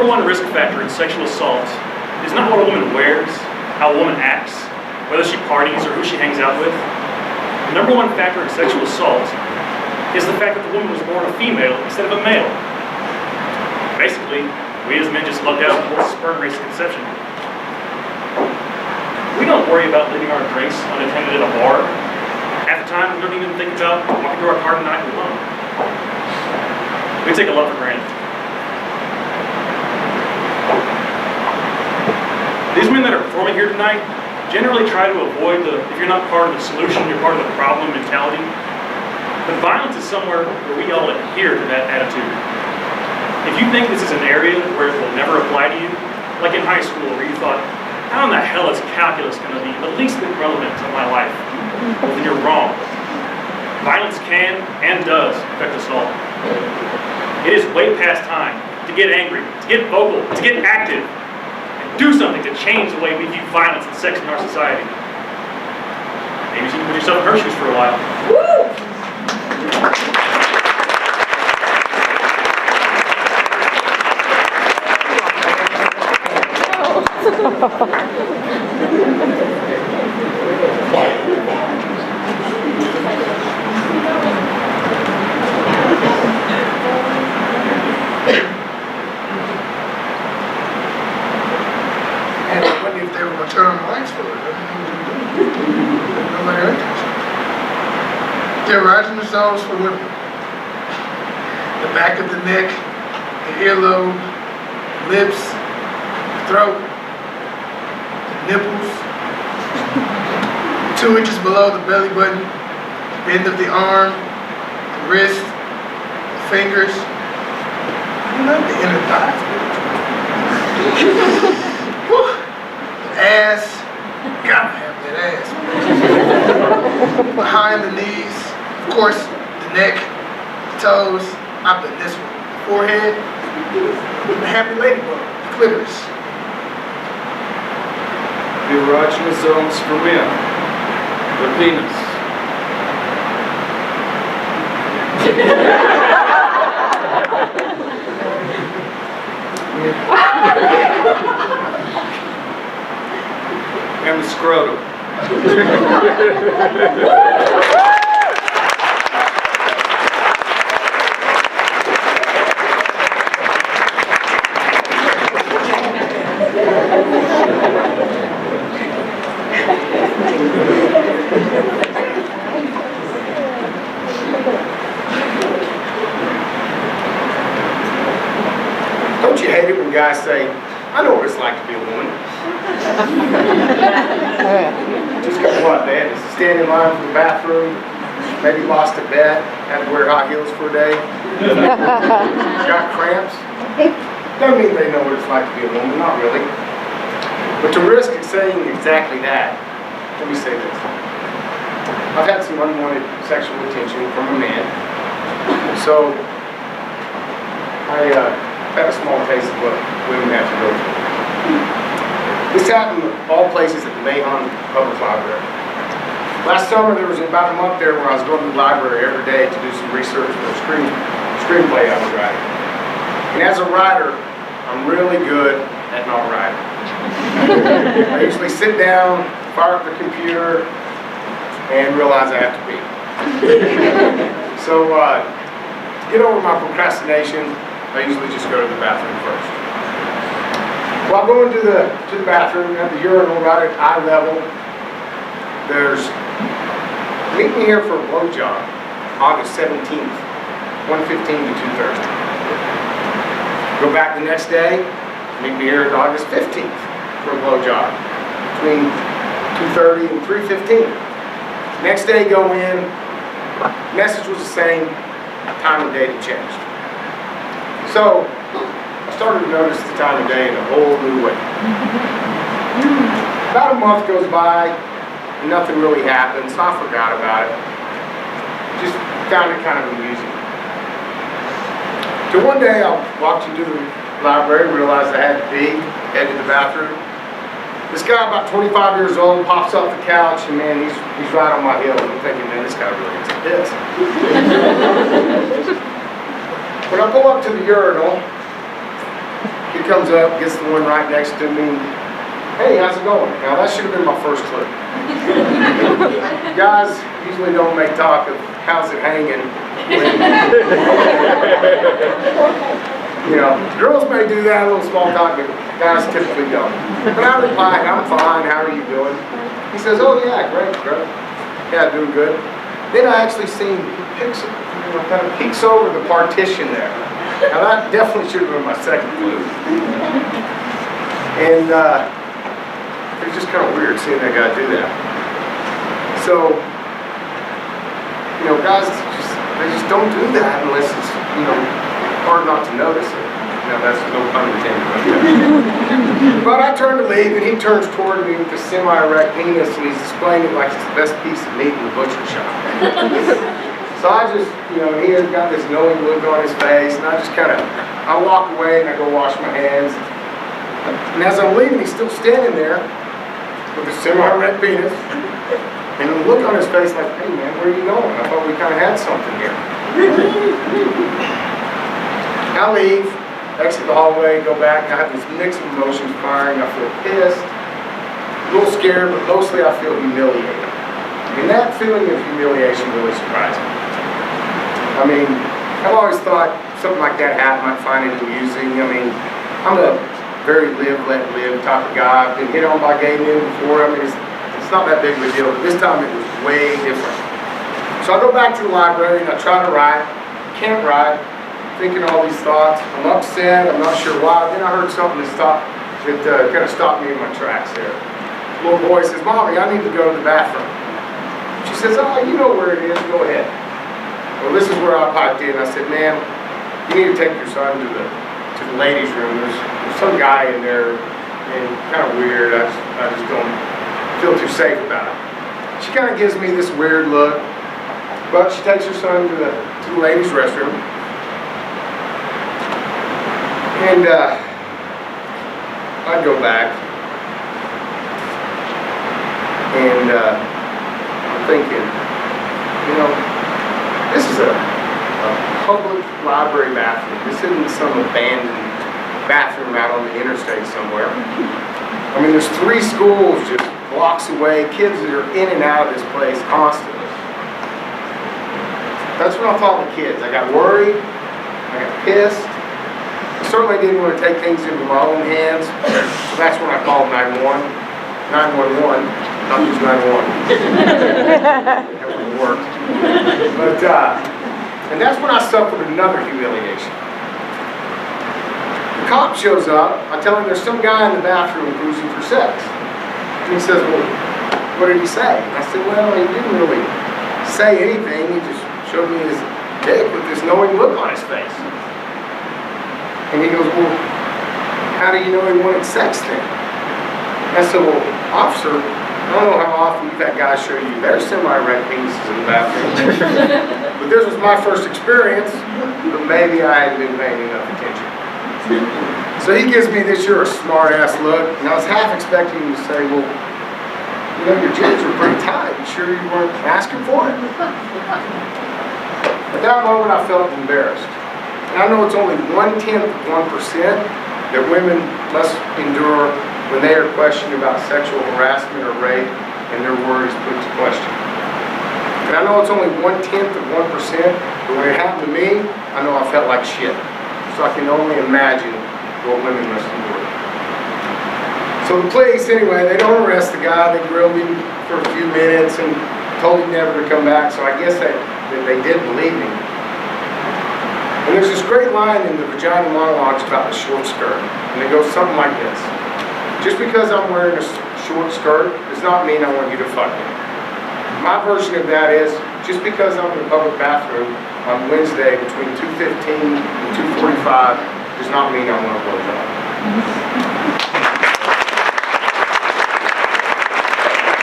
number one risk factor in sexual assault is not what a woman wears, how a woman acts, whether she parties or who she hangs out with. The number one factor in sexual assault is the fact that the woman was born a female instead of a male. Basically, we as men just lucked out with the sperm race conception. We don't worry about leaving our drinks unattended at a bar. Half the time, we don't even think about walking to our car tonight alone. We take a lot for granted. These men that are performing here tonight generally try to avoid the, if you're not part of the solution, you're part of the problem mentality. But violence is somewhere where we all adhere to that attitude. If you think this is an area where it will never apply to you, like in high school where you thought, how in the hell is calculus going to be the least bit relevant to my life? Well, then you're wrong. Violence can and does affect us all. It is way past time to get angry, to get vocal, to get active, and do something to change the way we view violence and sex in our society. Maybe you can put yourself in her shoes for a while. Woo! And I wonder if they were going to turn on the lights for it. Nobody heard that. The erogenous zones for women. The back of the neck, the earlobe, the lips, the throat, the nipples, 2 inches below the belly button, the end of the arm, the wrist, the fingers. I love the inner thighs. The ass, gotta have that ass. Behind the knees, of course, the neck, the toes, I've done this one. The forehead, the happy ladybug, the clitoris. The erogenous zones for men. The penis. And the scrotum. Don't you hate it when guys say, I know what it's like to be a woman? Just got what, man? Stand in line for the bathroom, maybe lost a bet, had to wear high heels for a day, got cramps. Doesn't mean they know what it's like to be a woman, not really. But to risk saying exactly that, let me say this. I've had some unwanted sexual attention from a man, so I had a small taste of what women have to go through. This happened in all places at the Mahon Public Library. Last summer there was about a month there where I was going to the library every day to do some research for a screenplay I was writing. And as a writer, I'm really good at not writing. I usually sit down, fire up the computer, and realize I have to pee. So to get over my procrastination, I usually just go to the bathroom first. While going to the bathroom, at the urinal right at eye level, there's meet me here for a blowjob, August 17th, 1:15 to 2:30. Go back the next day, meet me here on August 15th for a blowjob, between 2:30 and 3:15. Next day, go in, message was the same, time and date had changed. So, I started to notice the time of day in a whole new way. About a month goes by, and nothing really happened, so I forgot about it. Just found it kind of amusing. So one day, I walked into the library, realized I had to pee, headed to the bathroom. This guy, about 25 years old, pops off the couch, and man, he's right on my heels. I'm thinking, man, this guy really needs a piss. When I pull up to the urinal, he comes up, gets the one right next to me. Hey, how's it going? Now that should have been my first clue. Guys usually don't make talk of how's it hanging. You know, girls may do that, a little small talk, but guys typically don't. But I replied, I'm fine, how are you doing? He says, oh yeah, great, great. Yeah, doing good. Then I actually seen he picks, kind of peeks over the partition there. Now that definitely should have been my second clue. And it was just kind of weird seeing that guy do that. So, you know, guys they just don't do that unless it's, you know, hard not to notice it. Now that's no pun intended. But I turn to leave and he turns toward me with a semi-erect penis and he's displaying it like it's the best piece of meat in the butcher shop. So I just, you know, he has got this knowing look on his face and I just kind of, I walk away and I go wash my hands. And as I'm leaving, he's still standing there with a semi-erect penis. And the look on his face like, hey man, where are you going? I thought we kind of had something here. I leave, exit the hallway, go back, and I have this mix of emotions firing. I feel pissed, a little scared, but mostly I feel humiliated. And that feeling of humiliation really surprised me. I mean, I've always thought something like that might find it amusing. I mean, I'm a very live, let live type of guy. I've been hit on by gay men before. I mean, it's not that big of a deal, but this time it was way different. So I go back to the library and I try to write, can't write, thinking all these thoughts. I'm upset, I'm not sure why. Then I heard something that kind of stopped me in my tracks there. The little boy says, Mommy, I need to go to the bathroom. She says, oh, you know where it is, go ahead. Well, this is where I piped in. I said, ma'am, you need to take your son to the ladies' room. There's some guy in there, and kind of weird. I just don't feel too safe about it. She kind of gives me this weird look, but she takes her son to the ladies' restroom. And I go back, and I'm thinking, you know, this is a public library bathroom. This isn't some abandoned bathroom out on the interstate somewhere. I mean, there's 3 schools just blocks away, kids that are in and out of this place constantly. That's what I thought with kids. I got worried, I got pissed. I certainly didn't want to take things into my own hands, so that's when I called 911, not just 911. That would have worked. But, and that's when I suffered another humiliation. The cop shows up, I tell him there's some guy in the bathroom cruising for sex. And he says, well, what did he say? And I said, well, he didn't really say anything, he just showed me his dick with this knowing look on his face. And he goes, well, how do you know he wanted sex then? I said, well, officer, I don't know how often you've had guys show you their semi-erect penises in the bathroom. But this was my first experience, but maybe I hadn't been paying enough attention. So he gives me this, you're a smart-ass look, and I was half expecting him to say, well, you know, your jeans were pretty tight. You sure you weren't asking for it? At that moment, I felt embarrassed. And I know it's only 1/10 of 1% that women must endure when they are questioned about sexual harassment or rape and their worries put to question. And I know it's only 1/10 of 1%, but when it happened to me, I know I felt like shit. So I can only imagine what women must endure. So the police, anyway, they don't arrest the guy. They grilled him for a few minutes and told him never to come back. So I guess they did believe me. And there's this great line in the Vagina Monologues about the short skirt. And it goes something like this. Just because I'm wearing a short skirt does not mean I want you to fuck me. My version of that is, just because I'm in a public bathroom on Wednesday between 2:15 and 2:45 does not mean I want to blow job.